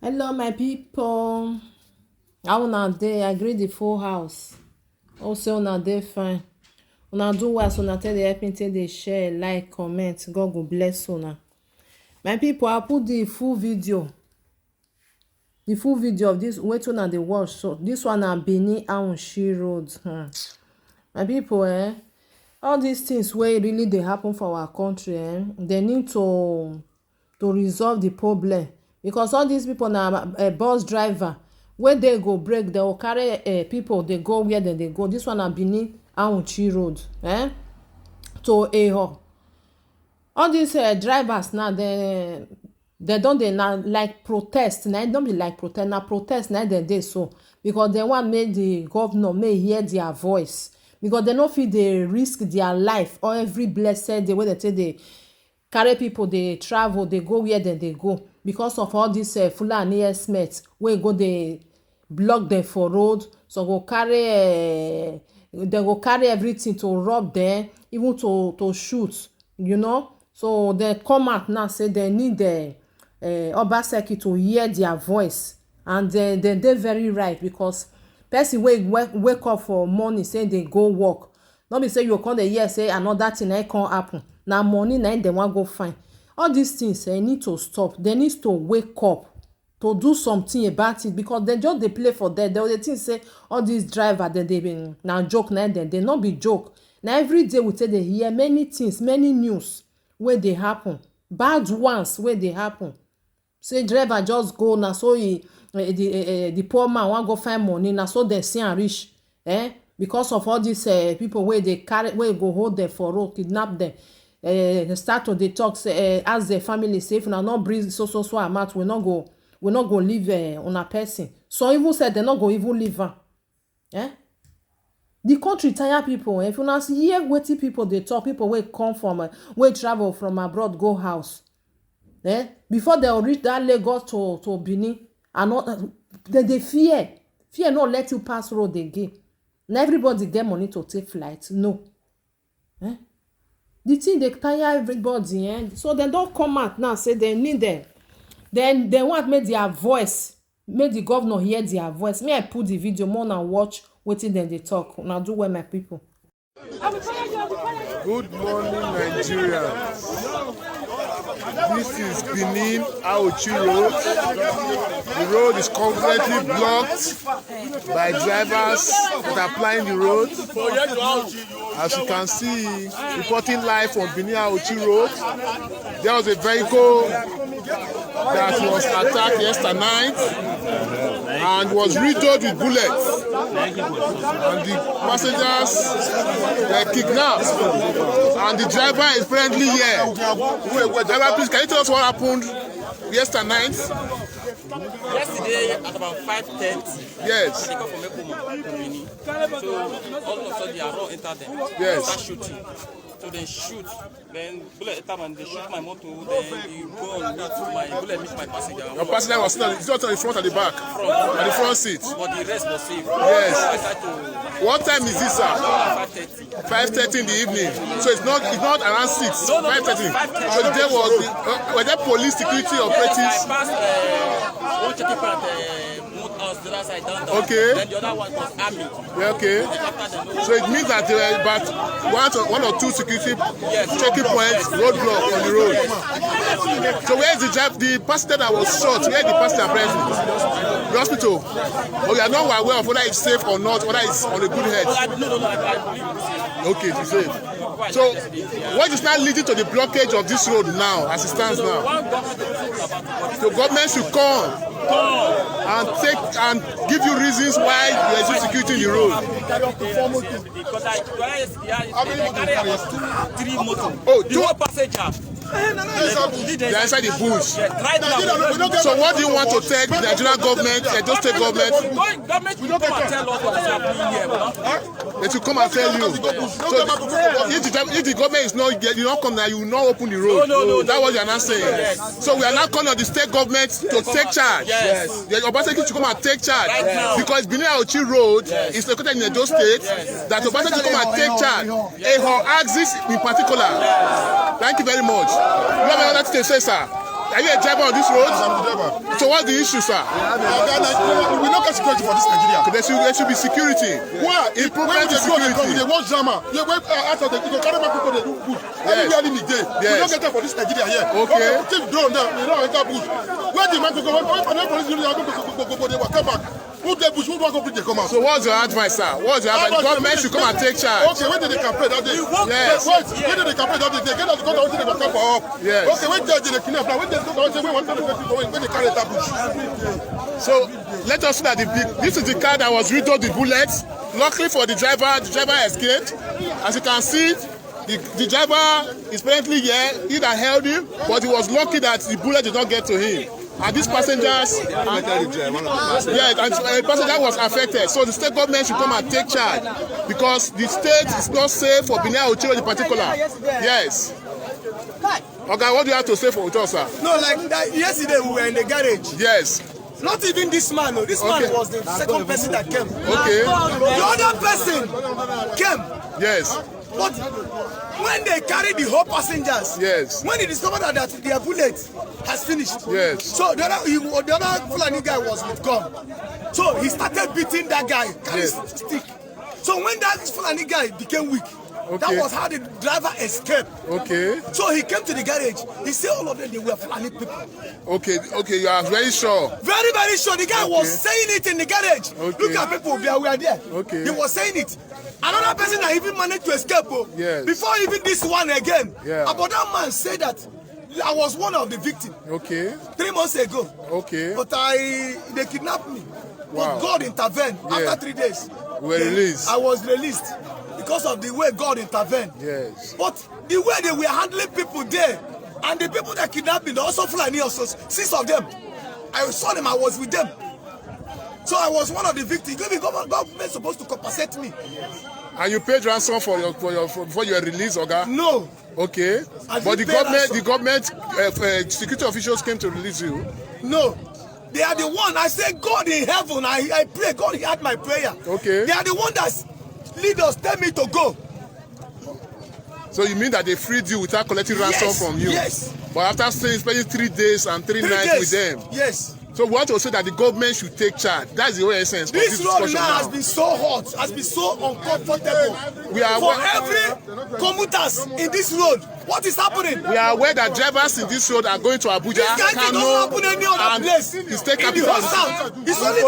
Hello, my people. How una dey? I greet the full house. Also, una dey fine. Una do well, so una tell the help me take dey share, like, comment. God go bless una. My people, I put the full video. The full video of this wetin una dey watch. So this one na Benin Aunshi Road. My people, all these things wey really dey happen for our country, they need to resolve the problem. Because all these people na bus driver wey dey go break, they go carry people dey go where dem dey go. This one na Benin Aunchi Road to Eho. All these drivers now, they don dey na like protest. Na don be like protest, na protest na dem dey so, because they want make the governor may hear their voice, because they no fit dey risk their life or every blessed day wey dem take dey carry people dey travel dey go where dem dey go, because of all this Fulani herdsmen wey go dey block dem for road. So go carry dem go carry everything to rob dem, even to shoot, you know. So dem come out now say dem need Obaseki to hear their voice, and dem dey very right, because person wey wake up for morning say dey go work, no be say you come dey hear say another thing na come happen. Na money na dem wan go find. All these things need to stop. They need to wake up to do something about it, because dem just dey play for them. They dey think say all these drivers dem dey na joke na dem. They no be joke. Na every day we take dey hear many things, many news wey dey happen, bad ones wey dey happen. Say driver just go, na so the poor man wan go find money, na so dem see am reach, because of all these people wey dey carry, wey go hold them for road, kidnap them. Start to dey talk, say ask the family say if una no bring so amount, we no go leave una person. So even say dem no go even leave am. The country tire people. If una hear wetin people dey talk, people wey come from wey travel from abroad go house, before dem reach that Lagos to Benin, and dem dey fear no let you pass road again. Na everybody get money to take flight? No. The thing dey tire everybody. So dem don come out now say dem need dem. Then dem want make their voice, make the governor hear their voice. May I put the video more and watch wetin dem dey talk. Una do well, my people. Good morning, Nigeria. This is Benin Aunchi Road. The road is completely blocked by drivers that are plying the road. As you can see, reporting live from Benin Aunchi Road, there was a vehicle that was attacked yesterday night and was riddled with bullets, and the passengers were kidnapped, and the driver is presently here. Driver, please, can you tell us what happened yesterday night? Yesterday at about 5:30. Yes. They come from Ekoma to Benin. So all of a sudden they are all entered them. Yes. Start shooting. So they shoot. Then bullet enter and they shoot my motor. Then you go and meet my bullet meet my passenger. Your passenger was not on the front and the back, at the front seat. But the rest was safe. Yes. So I started to What time is this, sir? 5:30. 5:30 in the evening. So it's not around 6. No, 5:30. 5:30. So there was were there police security Yes, operatives? I passed one checking point at the motor house, the other side down. Okay. Then the other one was army. Yeah, okay. So it means that there were about one or two security checking points, roadblock on the road. So where is the passenger that was shot? Where is the passenger present? The hospital. Oh, you are not aware of whether it's safe or not, whether it's on a good head. No, I believe it's safe. Okay, it's safe. So what is now leading to the blockage of this road now, as it stands now? The government should come and give you reasons why there is insecurity in the road. Because I carry about 3 motor. Oh, the whole passenger. They are inside the bush. Right now. So what do you want to tell the Nigerian government, the state government? Government will come and tell us what is happening here. They should come and tell you. So if the government is not, you don't come now, you will not open the road. No. That's what you are not saying. Yes. So we are now calling on the state government to take charge. Yes. The Obaseki should come and take charge. Right now. Because Benin Aunchi Road is located in Edo State. That Obaseki should come and take charge. Eho axis in particular. Thank you very much. You have another thing to say, sir? Are you a driver on this road? Yes, I'm the driver. So what's the issue, sir? We don't get security for this Nigeria. There should be security. Why? Improvement When in they go, security. they want drama. Yeah, when after they carry my people, they do bush. Everywhere in the day. We don't get that for this Nigeria here. Okay. Keep drone there. We don't enter bush. Where the man go? When police unit go, they will come back. Who get bush? Who don't go bring they come out? So what's your advice, sir? What's your advice? The government should come and take charge. Okay, when did they campaign that day? Yes. Wait, when did they campaign that day? They get out the country, they go come for up. Yes. Okay, when they kidnap now, when they go down, when they carry that bush. So let us see that this is the car that was riddled with bullets. Luckily for the driver escaped. As you can see, the driver is apparently here. He that held him, but he was lucky that the bullet did not get to him. And these passengers, and a passenger was affected. So the state government should come and take charge because the state is not safe for Benin Ochiro in particular. Yes. Okay, what do you have to say for us, sir? No, like that, yesterday we were in the garage. Yes. Not even this man, no. This man was the second person that came. Okay. The other person came. Yes. But when they carried the whole passengers, Yes. when they discovered that their bullet has finished, Yes. so the other Fulani guy was with gun. So he started beating that guy, carrying stick. So when that Fulani guy became weak, that was how the driver escaped. Okay. So he came to the garage. He said all of them, they were Fulani people. Okay, you are very sure. Very, very sure. The guy was saying it in the garage. Okay. Look at people, we are there. Okay. He was saying it. Another person that even managed to escape. Yes. Before even this one again. Yeah. About that man said that I was one of the victims. Okay. 3 months ago. Okay. But they kidnapped me. Wow. But God intervened. Yeah. After 3 days. You were released. I was released. Because of the way God intervened. Yes. But the way they were handling people there, and the people that kidnapped me, they also Fulani also, 6 of them. I saw them, I was with them. So I was one of the victims. The government is supposed to compensate me. And you paid ransom before you were released, Oga? No. Okay. I But the didn't pay government security officials came to release you. No. They are the one. I said, God in heaven, I pray. God heard my prayer. Okay. They are the one that lead us, tell me to go. So you mean that they freed you without collecting ransom from you? Yes. But after spending 3 days and 3 nights with them? Yes. So we want to say that the government should take charge. That's the whole essence of This road discussion now has been so hot, has been so uncomfortable. We are for every commuters in this road. What is happening? We are aware that drivers in this road are going to Abuja, This kind of don't happen any other place. the state In the capital. whole south. It's only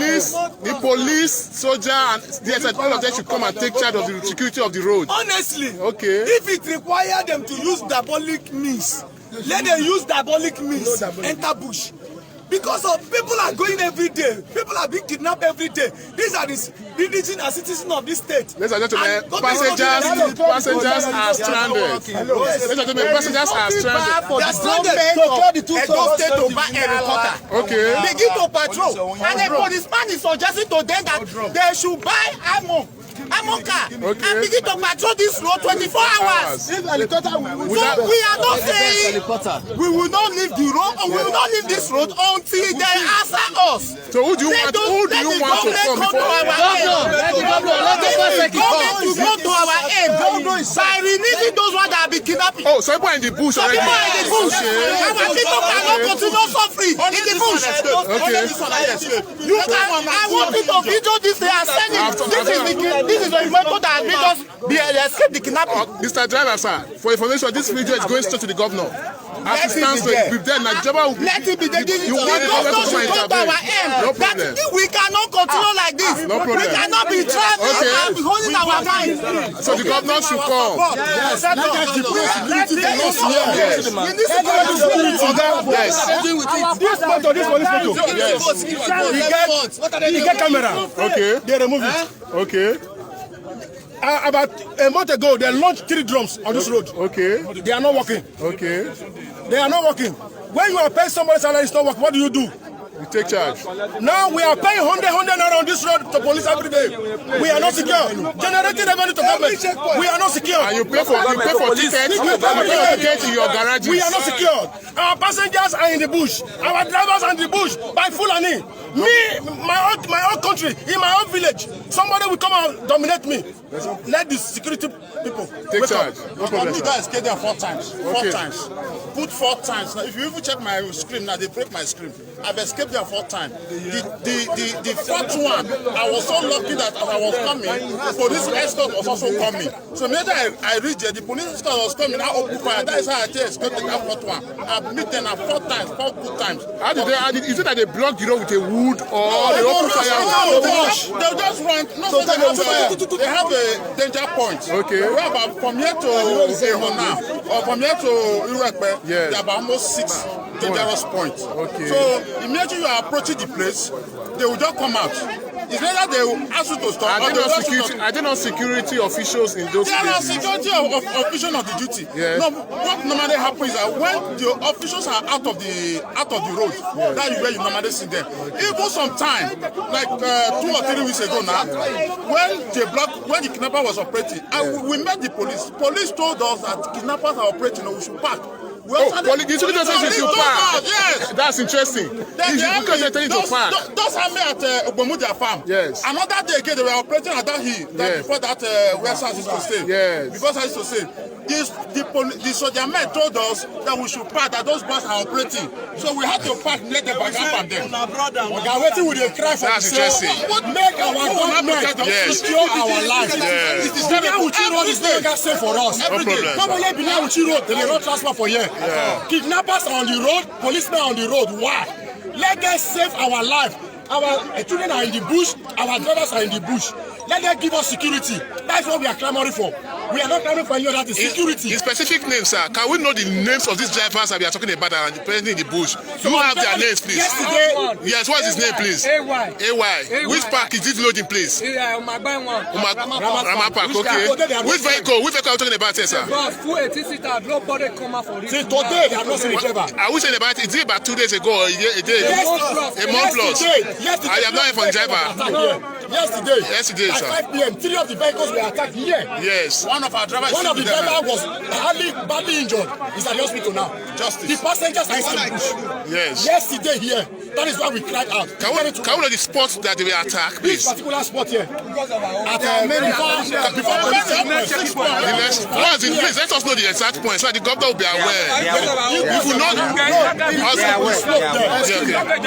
this one. The police, soldier, and DSS, all of them should come and take charge of the security of the road. Honestly, Okay. if it requires them to use diabolic means, let them use diabolic means. Enter bush. Because of people are going every day. People are being kidnapped every day. These are the indigenous and citizens of this state. Ladies and gentlemen, passengers are stranded. Ladies and gentlemen, passengers are stranded. They are stranded. Edo State to buy a reporter. Okay. Begin to patrol. And the policeman is suggesting to them that they should buy ammo car, and begin to patrol this road 24 hours. So we are not saying we will not leave the road, or we will not leave this road until they answer us. So who do you want to come before? Let the government to come to our aid by releasing those ones that have been kidnapping. Oh, some people are in the bush Some already. people are in the bush. Our people cannot continue suffering in the bush. I want you to video this they are sending. This is the remote that has made us escape the kidnapping. Mr. Driver, sir, for information, this video is going straight to the governor. As it stands with them, Nigeria will Let it be the you want the government to come and to our intervene. end. No problem. We cannot continue like this. No problem. We cannot be traveling and holding our mind. So the governor should come. Yes. This photo, this police photo. Yes. You get camera. Okay. They remove it. Okay. About a month ago, they launched 3 drums on this road. Okay. They are not working. Okay. They are not working. When you are paying somebody's salary, it's not working. What do? You Take charge. Now we are paying 100 naira on this road to police every day. We are not secure. Generating revenue to government. We are not secure. And you pay for tickets. You pay tickets in your garages. We are not secure. Our passengers are in the bush. Our drivers are in the bush by Fulani. Me, my own country, in my own village, somebody will come and dominate me. Let the security people take charge. No problem. You guys get there 4 times. Okay. 4 times. Put 4 times. Now, if you even check my screen, now they break my screen. I've escaped there 4 times. The 4th one, I was so lucky that as I was coming, the police escort was also coming. So immediately I reached there, the police escort was coming. I opened fire. That is how I escaped that 4th one. I've met them 4 times, 4 good times. How did they? Is it that they blocked the road with a wood or they open fire? They'll just run. No, so they have a danger point. Okay. We're about from here to Ehona or from here to Irekpe. Yes. There are about almost 6 dangerous points. Okay. So immediately you are approaching the place, they will just come out. It's either they will ask you to stop or they will ask you to... Are there not security officials in those There are places? security officials on the duty. Yes. No, what normally happens is that when the officials are out of the road, that is where you normally see them. Even sometime, like 2 or 3 weeks ago now, when the kidnapper was operating, and we met the police. Police told us that kidnappers are operating, we should park. The security says you should park. Yes. That's interesting. Because they're telling you to park. Those are me at Ogbomudia farm. Yes. Another day again, they were operating at that hill. Before that, where SARS used to stay. Yes. Before SARS used to stay. The soldier men told us that we should park, that those bus are operating. So we had to park, let the bag up and them. We are waiting with a cry for That's interesting. Make our government secure our lives. Yes. It is not Uchi road is no longer safe for us. No problem. Probably below Uchi road, they will not transfer for here. Yeah. Kidnappers are on the road, policemen are on the road. Why? Let us save our life. Our children are in the bush, our drivers are in the bush. Let them give us security. That's what we are clamoring for. We are not clamoring for any other thing. Security. In specific names, sir, can we know the names of these drivers that we are talking about that are present in the bush? Do you have their names, please? Yesterday. Yes, what is his name, please? AY. Which park is this loading place? Rama Park, okay. Which vehicle are you talking about here, sir? Bus, full 18-seater, nobody come out for this. Since today, they have not seen the driver. Are we saying about it? Is it about 2 days ago or a day? A month plus. Yesterday. I am not even driver. Yesterday, at sir. 5 p.m., 3 of the vehicles were attacked here. Yes. One of our drivers was badly injured. He's at the hospital now. Justice. The passengers are inside the bush. Yes. Yesterday here, that is why we cried out. Can we know the spots that they were attacked, please? This particular spot here. At before police. Please let us know the exact point so that the governor will be aware. If we know, Okay.